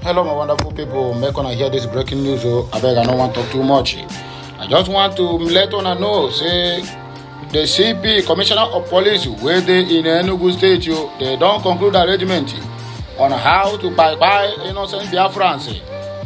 Hello, my wonderful people. Make una hear this breaking news. I beg, I don't want to talk too much. I just want to let una know, say, the CP, Commissioner of Police, where they in Enugu State, they don't conclude arrangement on how to buy innocent Biafrans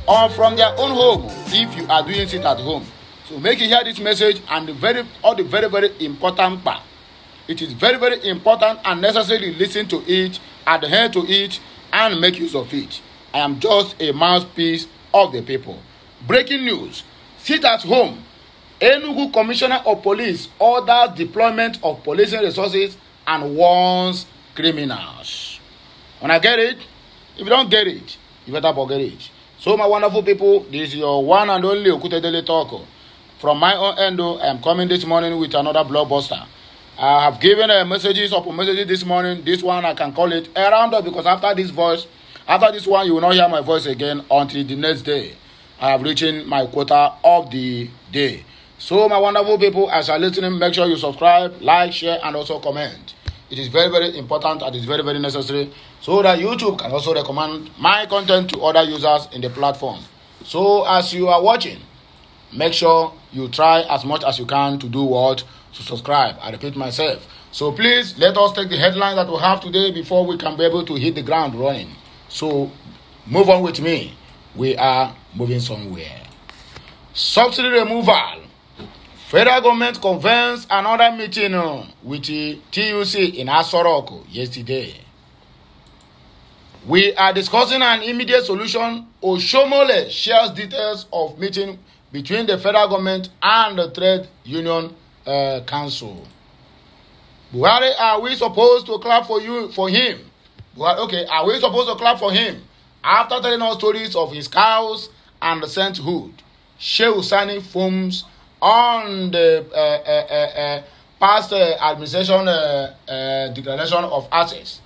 or from their own home if you are doing it at home. So make you hear this message and the very important part. It is very important and necessary to listen to it, adhere to it, and make use of it. I am just a mouthpiece of the people. Breaking news. Sit at home. Enugu Commissioner of Police orders deployment of policing resources and warns criminals. When I get it, if you don't get it, you better forget it. So my wonderful people, this is your one and only Okute Daily Talk. From my own end, I am coming this morning with another blockbuster. I have given messages this morning. This one I can call it a roundup because after this one, you will not hear my voice again until the next day. I have reached my quota of the day. So, my wonderful people, as you are listening, make sure you subscribe, like, share, and also comment. It is very important and it is very necessary so that YouTube can also recommend my content to other users in the platform. So, as you are watching, make sure you try as much as you can to do what? To subscribe. I repeat myself. So, please, let us take the headline that we have today before we can be able to hit the ground running. So, move on with me. We are moving somewhere. Subsidy removal. Federal government convenes another meeting with the TUC in Aso Rock yesterday. We are discussing an immediate solution. Oshomole shares details of meeting between the federal government and the Trade Union Council. Buhari, are we supposed to clap for him? Okay, are we supposed to clap for him after telling us stories of his cows and the sainthood? Shehu Sani foams on the past administration declaration of assets.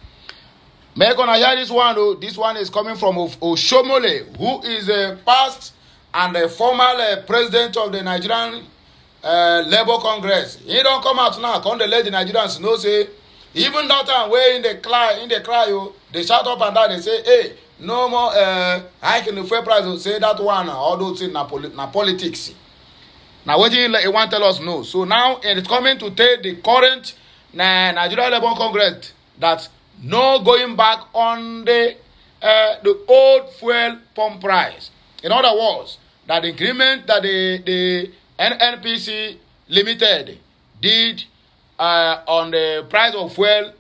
Make on hear this one though. This one is coming from Oshomole, who is a past and a former president of the Nigerian Labour Congress. He don't come out now. Come to let the Nigerians know say. Even that time where in the cry, they shout up and down, they say, hey, no more hiking the fuel price, say that one, all those things, na politics. Now, what do you want to tell us? No. So now it's coming to take the current Nigeria Labour Congress that no going back on the old fuel pump price. In other words, that the agreement that the NNPC Limited did on the price of fuel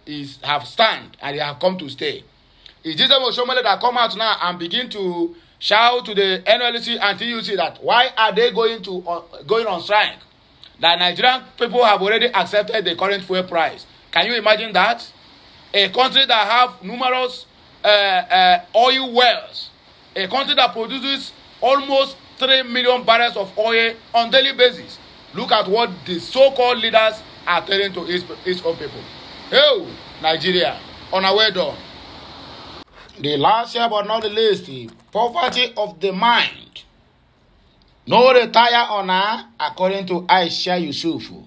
have stand and they have come to stay. Is this Oshomole that come out now and begin to shout to the NLC and TUC that why are they going on strike? That Nigerian people have already accepted the current fuel price. Can you imagine that? A country that have numerous oil wells, a country that produces almost 3 million barrels of oil on daily basis. Look at what the so-called leaders are telling to its own people. Hey, Nigeria, on our way down. The last year but not the least, the poverty of the mind. No retire on her, according to Aisha Yusufu.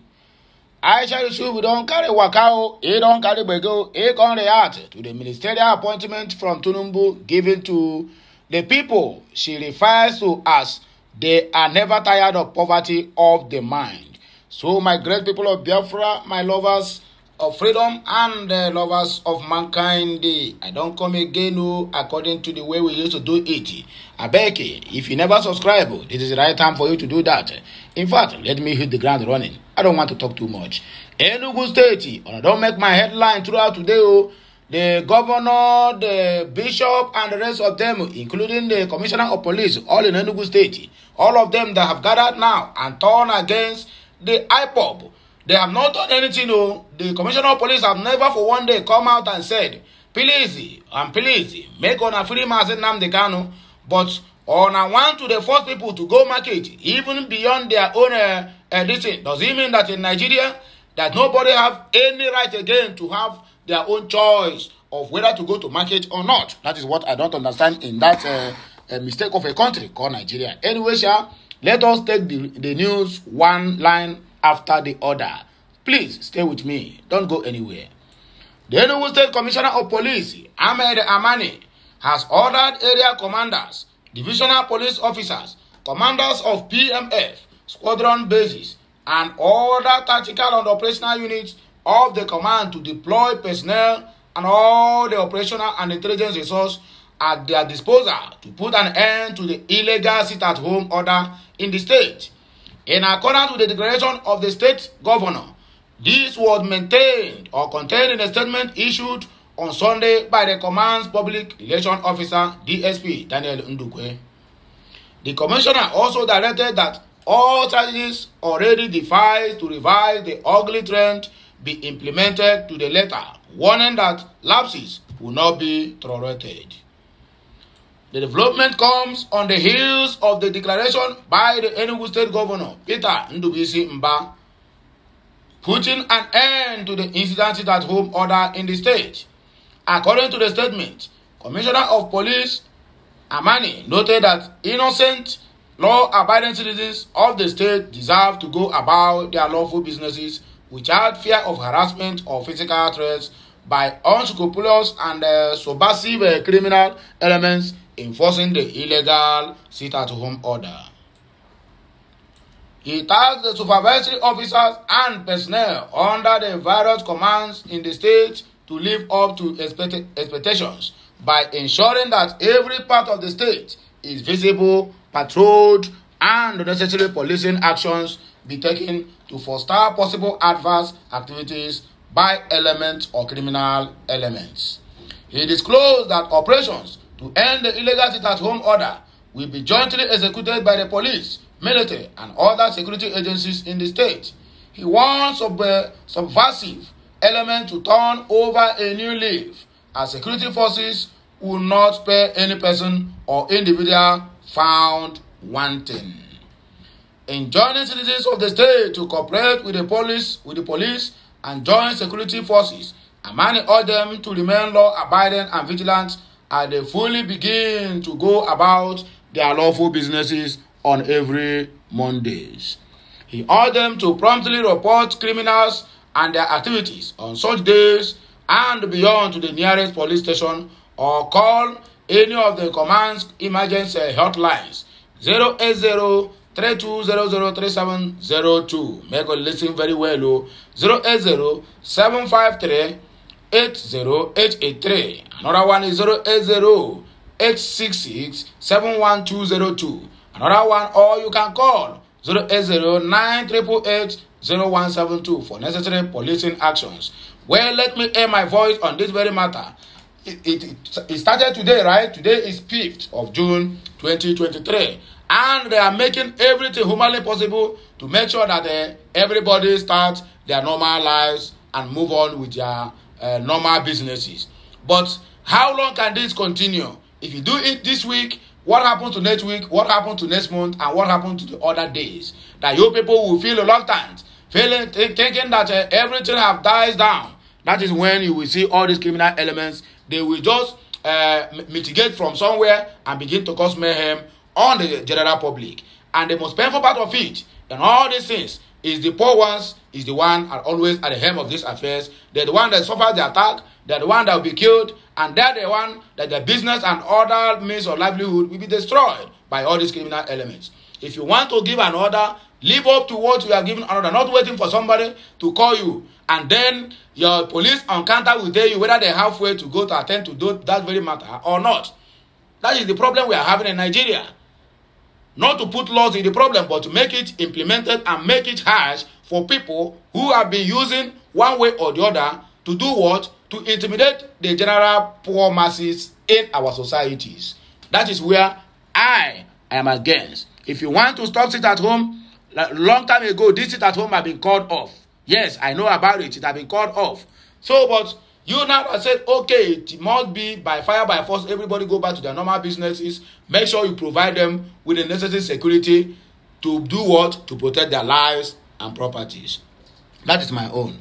Aisha Yusufu don't carry wakao, he don't carry bego, he can't react to the ministerial appointment from Tunumbu given to the people she refers to as they are never tired of poverty of the mind. So my great people of Biafra, my lovers of freedom and lovers of mankind, I don't come again according to the way we used to do it. I beg you, if you never subscribe, this is the right time for you to do that. In fact, let me hit the ground running. I don't want to talk too much. Enugu State, and I don't make my headline throughout today. The governor, the bishop, and the rest of them, including the commissioner of police, all in Enugu State, all of them that have gathered now and turned against the IPOB. They have not done anything. The commissioner of police have never for one day come out and said, please, make on a free mass in Nnamdi Kanu, but on I want to the force people to go market, even beyond their own editing. Does it mean that in Nigeria, that nobody have any right again to have their own choice of whether to go to market or not? That is what I don't understand in that mistake of a country called Nigeria. Anyway, let us take the news one line after the other. Please stay with me. Don't go anywhere. The Enugu State Commissioner of Police, Ahmed Amani, has ordered area commanders, divisional police officers, commanders of PMF, squadron bases, and other tactical and operational units of the command to deploy personnel and all the operational and intelligence resources at their disposal to put an end to the illegal sit-at-home order in the state. In accordance with the declaration of the state governor, this was maintained or contained in a statement issued on Sunday by the command's public relations officer, DSP Daniel Ndukwe. The commissioner also directed that all strategies already devised to revive the ugly trend be implemented to the letter, warning that lapses will not be tolerated. The development comes on the heels of the declaration by the Enugu State Governor, Peter Ndubisi Mba, putting an end to the incident sit-at-home order in the state. According to the statement, Commissioner of Police Amani noted that innocent, law-abiding citizens of the state deserve to go about their lawful businesses without fear of harassment or physical threats by unscrupulous and subversive criminal elements enforcing the illegal sit-at-home order. He tasked the supervisory officers and personnel under the various commands in the state to live up to expectations by ensuring that every part of the state is visible, patrolled, and necessary policing actions be taken to foster possible adverse activities by elements or criminal elements. He disclosed that operations to end the illegal sit-at-home order will be jointly executed by the police, military, and other security agencies in the state. He wants subversive elements to turn over a new leaf, as security forces will not spare any person or individual found wanting. Enjoining citizens of the state to cooperate with the police and joint security forces, Amani urged them to remain law-abiding and vigilant as they fully begin to go about their lawful businesses on every Mondays. He urged them to promptly report criminals and their activities on such days and beyond to the nearest police station or call any of the command's emergency hotlines 080-3200-3702. Make you listen very well. 080-753-80883. Another one is 080-866-71202. Another one, or you can call 080-988-0172 for necessary policing actions. Well, let me air my voice on this very matter. It started today, right? Today is 5th of June 2023. And they are making everything humanly possible to make sure that everybody starts their normal lives and move on with their normal businesses. But how long can this continue? If you do it this week, what happens to next week? What happens to next month? And what happens to the other days? That you people will feel reluctant, thinking that everything have died down. That is when you will see all these criminal elements. They will just mitigate from somewhere and begin to cause mayhem on the general public. And the most painful part of it, and all these things, is the poor ones is the one are always at the helm of these affairs. They're the one that suffers the attack. They're the one that will be killed. And they're the one that their business and other means of livelihood will be destroyed by all these criminal elements. If you want to give an order, live up to what you are giving an order, not waiting for somebody to call you. And then your police encounter will tell you whether they're halfway to go to attend to that very matter or not. That is the problem we are having in Nigeria. Not to put laws in the problem, but to make it implemented and make it harsh for people who have been using one way or the other to do what? To intimidate the general poor masses in our societies. That is where I am against. If you want to stop sit at home, long time ago, this sit at home have been called off. Yes, I know about it. It has been called off. So, but you now have said, okay, it must be by fire, by force, everybody go back to their normal businesses. Make sure you provide them with the necessary security to do what? To protect their lives and properties. That is my own.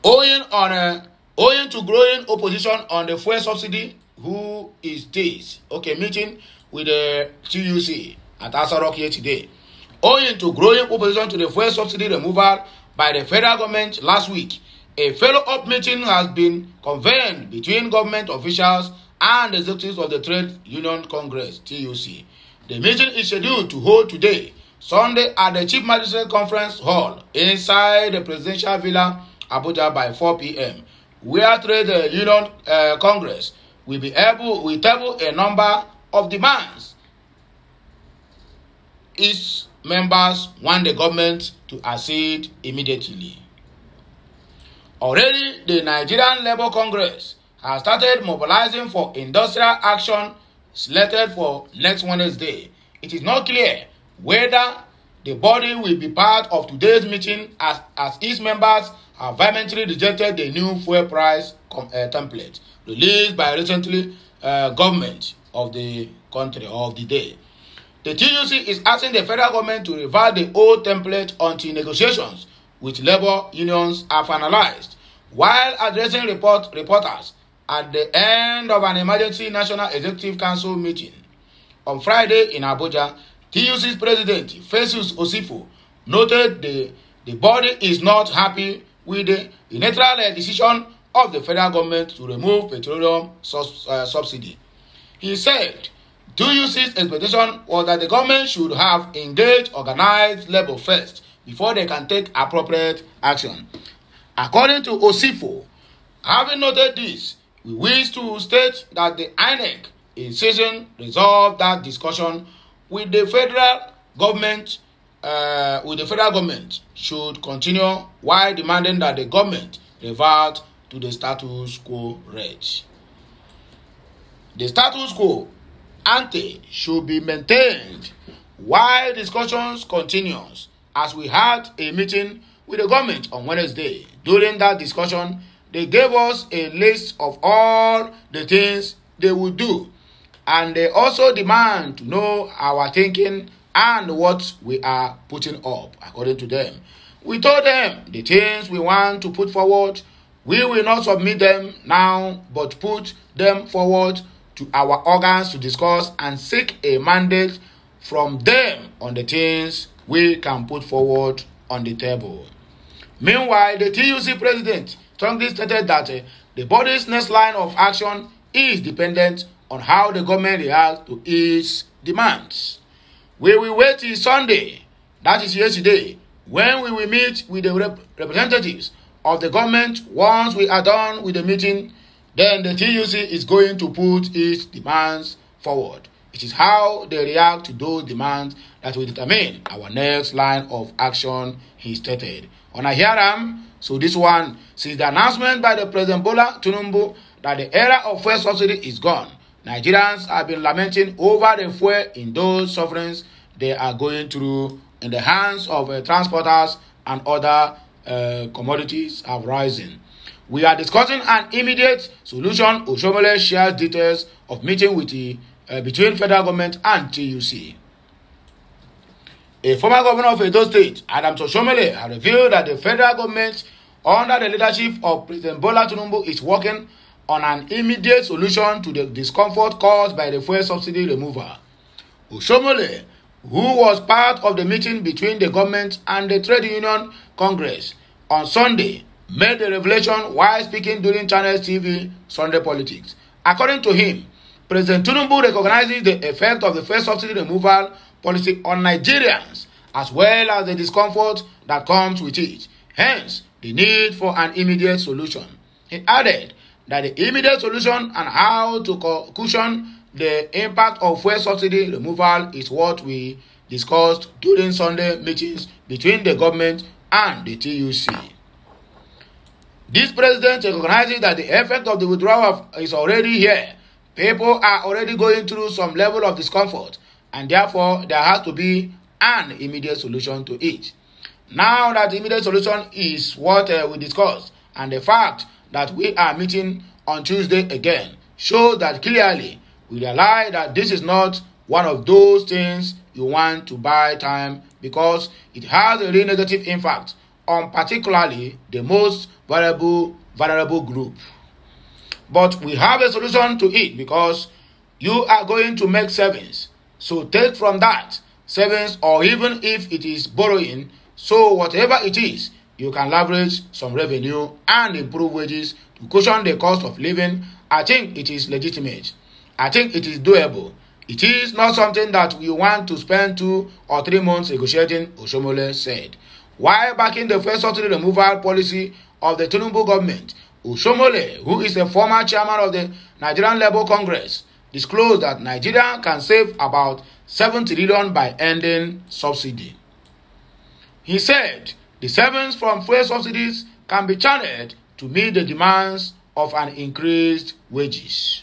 Owing to growing opposition on the fuel subsidy, who is this? Okay, meeting with the TUC at Asarok here today. Owing to growing opposition to the fuel subsidy removal by the federal government last week, a follow-up meeting has been convened between government officials and executives of the Trade Union Congress, TUC. The meeting is scheduled to hold today, Sunday, at the Chief Magistrate Conference Hall inside the Presidential Villa, Abuja, by 4 p.m., where Trade Union Congress will table a number of demands its members want the government to accede immediately. Already, the Nigerian Labour Congress has started mobilizing for industrial action slated for next Wednesday. It is not clear whether the body will be part of today's meeting as its members have vehemently rejected the new fuel price template released by recently government of the country of the day. The TUC is asking the federal government to revert the old template until negotiations with labor unions are finalized. While addressing reporters at the end of an emergency National Executive Council meeting on Friday in Abuja, TUC's president, Festus Osifo, noted the body is not happy with the unilateral decision of the federal government to remove petroleum subsidy. He said, TUC's expectation was that the government should have engaged organized labor first before they can take appropriate action. According to Osifo, having noted this, we wish to state that the INEC in session resolved that discussion with the federal government should continue while demanding that the government revert to the status quo rate. The status quo ante should be maintained while discussions continues, as we had a meeting with the government on Wednesday. During that discussion, they gave us a list of all the things they would do, and they also demand to know our thinking and what we are putting up, according to them. We told them the things we want to put forward, we will not submit them now, but put them forward to our organs to discuss and seek a mandate from them on the things we can put forward on the table. Meanwhile, the TUC president strongly stated that the body's next line of action is dependent on how the government reacts to its demands. We will wait till Sunday, that is yesterday, when we will meet with the representatives of the government. Once we are done with the meeting, then the TUC is going to put its demands forward. It is how they react to those demands that will determine our next line of action, he stated. On Ahiram, so this one, since the announcement by the President Bola Tinubu that the era of fuel subsidy is gone, Nigerians have been lamenting over the fuel in those sufferings they are going through in the hands of transporters and other commodities have risen. We are discussing an immediate solution. Oshomole shares details of meeting with between federal government and TUC. A former governor of Edo State, Adams Oshomole, has revealed that the federal government, under the leadership of President Bola Tinubu, is working on an immediate solution to the discomfort caused by the fuel subsidy removal. Oshomole, who was part of the meeting between the government and the Trade Union Congress on Sunday, made the revelation while speaking during Channels TV Sunday Politics. According to him, President Tinubu recognizes the effect of the fuel subsidy removal policy on Nigerians, as well as the discomfort that comes with it, hence the need for an immediate solution. He added that the immediate solution and how to cushion the impact of fuel subsidy removal is what we discussed during Sunday meetings between the government and the TUC. This president recognizes that the effect of the withdrawal is already here. People are already going through some level of discomfort, and therefore there has to be an immediate solution to it. Now that the immediate solution is what we discussed, and the fact that we are meeting on Tuesday again shows that clearly we realize that this is not one of those things you want to buy time, because it has a real negative impact on particularly the most vulnerable group. But we have a solution to it, because you are going to make savings. So take from that savings, or even if it is borrowing, so whatever it is, you can leverage some revenue and improve wages to cushion the cost of living I think it is legitimate. I think it is doable. It is not something that we want to spend 2 or 3 months negotiating, Oshomole said. While backing the fuel subsidy removal policy of the Tinubu government, Oshomole, who is a former chairman of the Nigerian Labour Congress, disclosed that Nigeria can save about 7 trillion by ending subsidy. He said the savings from fuel subsidies can be channeled to meet the demands of an increased wages.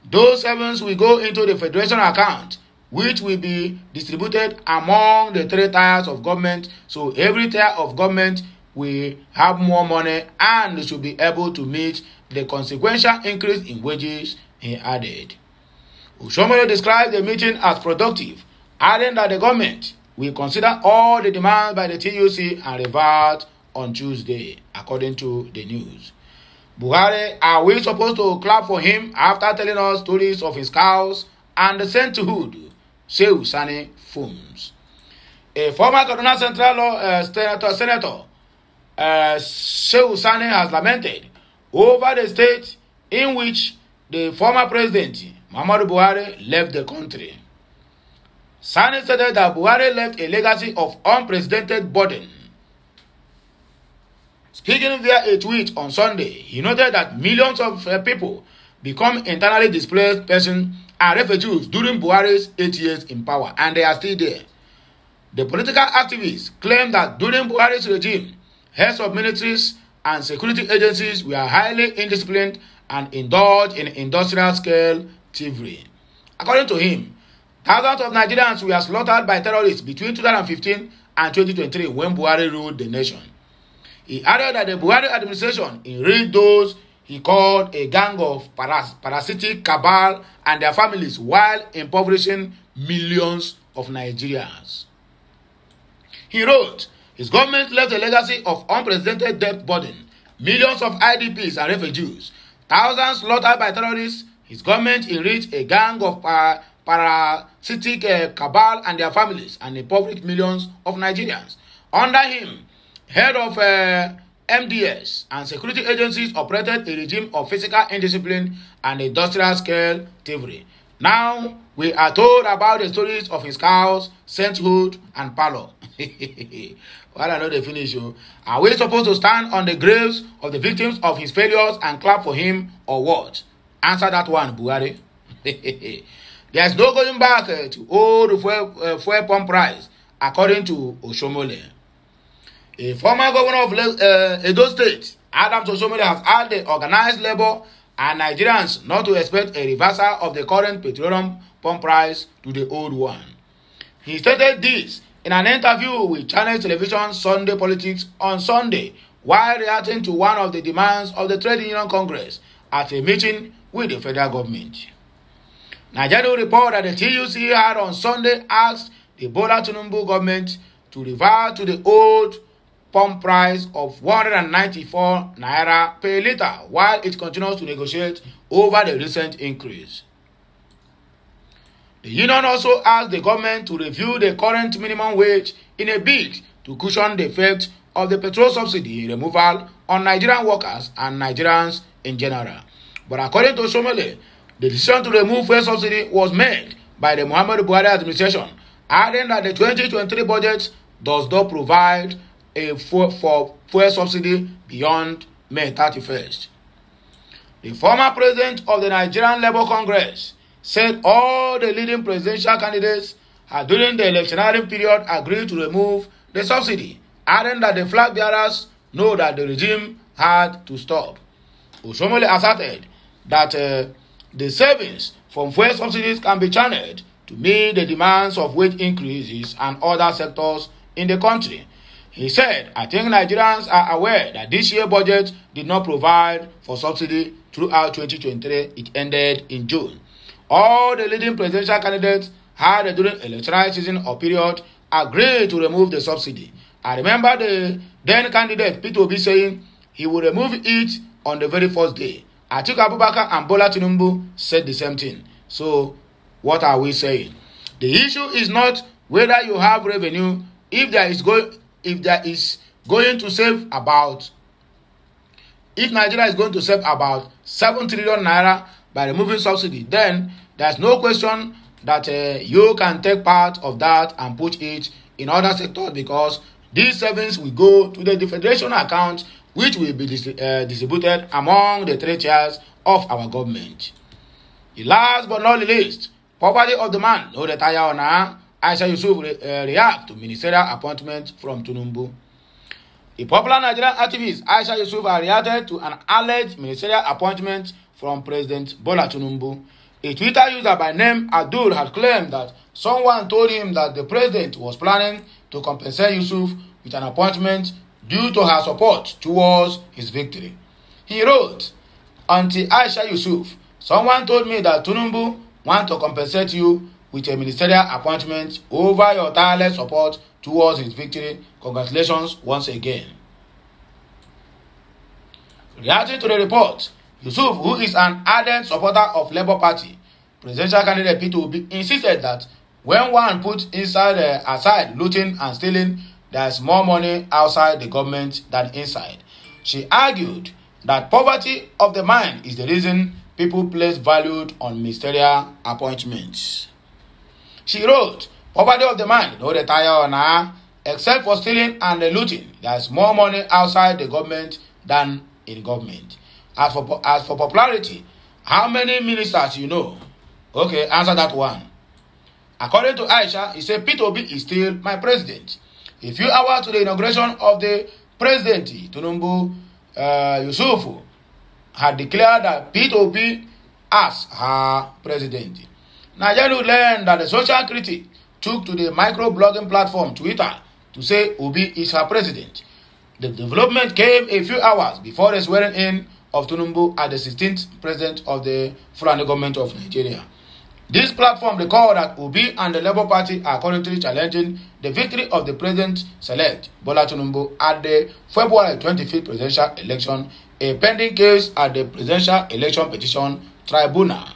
Those savings will go into the federation account, which will be distributed among the 3 tiers of government, so every tier of government will have more money and should be able to meet the consequential increase in wages, he added. Oshomole described the meeting as productive, adding that the government will consider all the demands by the TUC and revert on Tuesday, according to the news. Buhari, are we supposed to clap for him after telling us stories of his cows and the sainthood? Shehu Sani fumes. A former Kaduna Central Senator, Shehu Sani, has lamented over the state in which the former president, Muhammadu Buhari, left the country. Sani stated that Buhari left a legacy of unprecedented burden. Speaking via a tweet on Sunday, he noted that millions of people become internally displaced persons and refugees during Buhari's 8 years in power, and they are still there. The political activists claim that during Buhari's regime, heads of militaries and security agencies were highly indisciplined and indulged in industrial-scale thievery. According to him, thousands of Nigerians were slaughtered by terrorists between 2015 and 2023 when Buhari ruled the nation. He added that the Buhari administration enriched those he called a gang of parasitic cabal and their families while impoverishing millions of Nigerians. He wrote, his government left a legacy of unprecedented debt burden, millions of IDPs and refugees, thousands slaughtered by terrorists. His government enriched a gang of parasitic cabal and their families and impoverished millions of Nigerians. Under him, head of MDS and security agencies operated a regime of physical indiscipline and industrial-scale thievery. Now, we are told about the stories of his cows, sainthood, and palo. Well, I know they finish you. Are we supposed to stand on the graves of the victims of his failures and clap for him, or what? Answer that one, Buhari. There is no going back to old fuel pump price, according to Oshomole. A former governor of Edo State, Adams Oshomole, has asked the organized labor and Nigerians not to expect a reversal of the current petroleum pump price to the old one. He stated this in an interview with Channel Television Sunday Politics on Sunday while reacting to one of the demands of the Trade Union Congress at a meeting with the federal government. Nigeria report that the TUC had on Sunday asked the Bola Tinubu government to revert to the old pump price of 194 naira per litre while it continues to negotiate over the recent increase. The union also asked the government to review the current minimum wage in a bid to cushion the effect of the petrol subsidy removal on Nigerian workers and Nigerians in general. But according to Oshomole, the decision to remove fuel subsidy was made by the Muhammadu Buhari administration, adding that the 2023 budget does not provide for fuel subsidy beyond May 31st. The former president of the Nigerian Labour Congress said all the leading presidential candidates had during the electioneering period agreed to remove the subsidy, adding that the flag bearers know that the regime had to stop. Oshomole asserted that the savings from fuel subsidies can be channeled to meet the demands of wage increases and other sectors in the country. He said, I think Nigerians are aware that this year's budget did not provide for subsidy throughout 2023. It ended in June. All the leading presidential candidates had during electoral season or period agreed to remove the subsidy. I remember the then candidate Peter Obi saying he would remove it on the very first day. Atiku Abubakar and Bola Tinubu said the same thing. So, what are we saying? The issue is not whether you have revenue. If there is going to save about if Nigeria is going to save about 7 trillion naira by removing subsidy, then there's no question that you can take part of that and put it in other sectors, because these savings will go to the federation account, which will be distributed among the 3 tiers of our government. The last but not the least, property of the man, no retire on Aisha Yusuf react to ministerial appointment from Tinubu. The popular Nigerian activist Aisha Yusuf reacted to an alleged ministerial appointment from President Bola Tinubu. A Twitter user by name Abdul had claimed that someone told him that the president was planning to compensate Yusuf with an appointment due to her support towards his victory. He wrote, "Auntie Aisha Yusuf, someone told me that Tinubu wants to compensate you with a ministerial appointment over your tireless support towards his victory. Congratulations once again." Reacting to the report, Yusuf, who is an ardent supporter of Labour Party presidential candidate Peter Obi, insisted that when one puts aside looting and stealing, there is more money outside the government than inside. She argued that poverty of the mind is the reason people place value on ministerial appointments. She wrote, "Poverty of the mind, no retire on her, except for stealing and looting. There is more money outside the government than in government. As for popularity, how many ministers you know?" Okay, answer that one. According to Aisha, he said, "Peter Obi is still my president." A few hours to the inauguration of the presidency, Tinubu Yusuf had declared that Peter Obi as her president. Nigeria learned that the social critic took to the micro-blogging platform Twitter to say Obi is her president. The development came a few hours before the swearing-in of Tinubu as the 16th president of the Fulani government of Nigeria. This platform recalled that Obi and the Labour Party are currently challenging the victory of the president-elect Bola Tinubu at the February 25th presidential election, a pending case at the Presidential Election Petition Tribunal.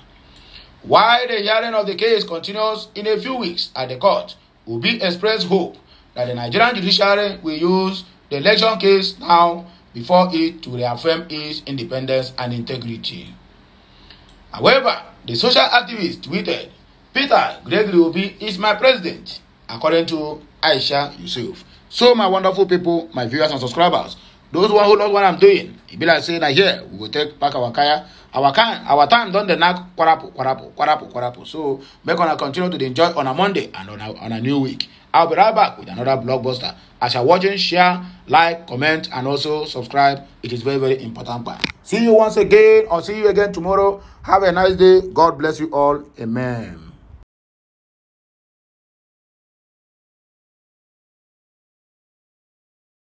While the hearing of the case continues in a few weeks at the court, Obi expressed hope that the Nigerian judiciary will use the election case now before it to reaffirm its independence and integrity. However, the social activist tweeted, "Peter Gregory Obi is my president," according to Aisha Yusuf. So, my wonderful people, my viewers and subscribers, those who know what I'm doing, it be like saying that here we will take back our kaya. Our time don't knack kwarapu. So, make on continue to enjoy on a Monday and on a new week. I'll be right back with another blockbuster. As you're watching, share, like, comment, and also subscribe. It is very, very important. See you once again, or see you again tomorrow. Have a nice day. God bless you all. Amen.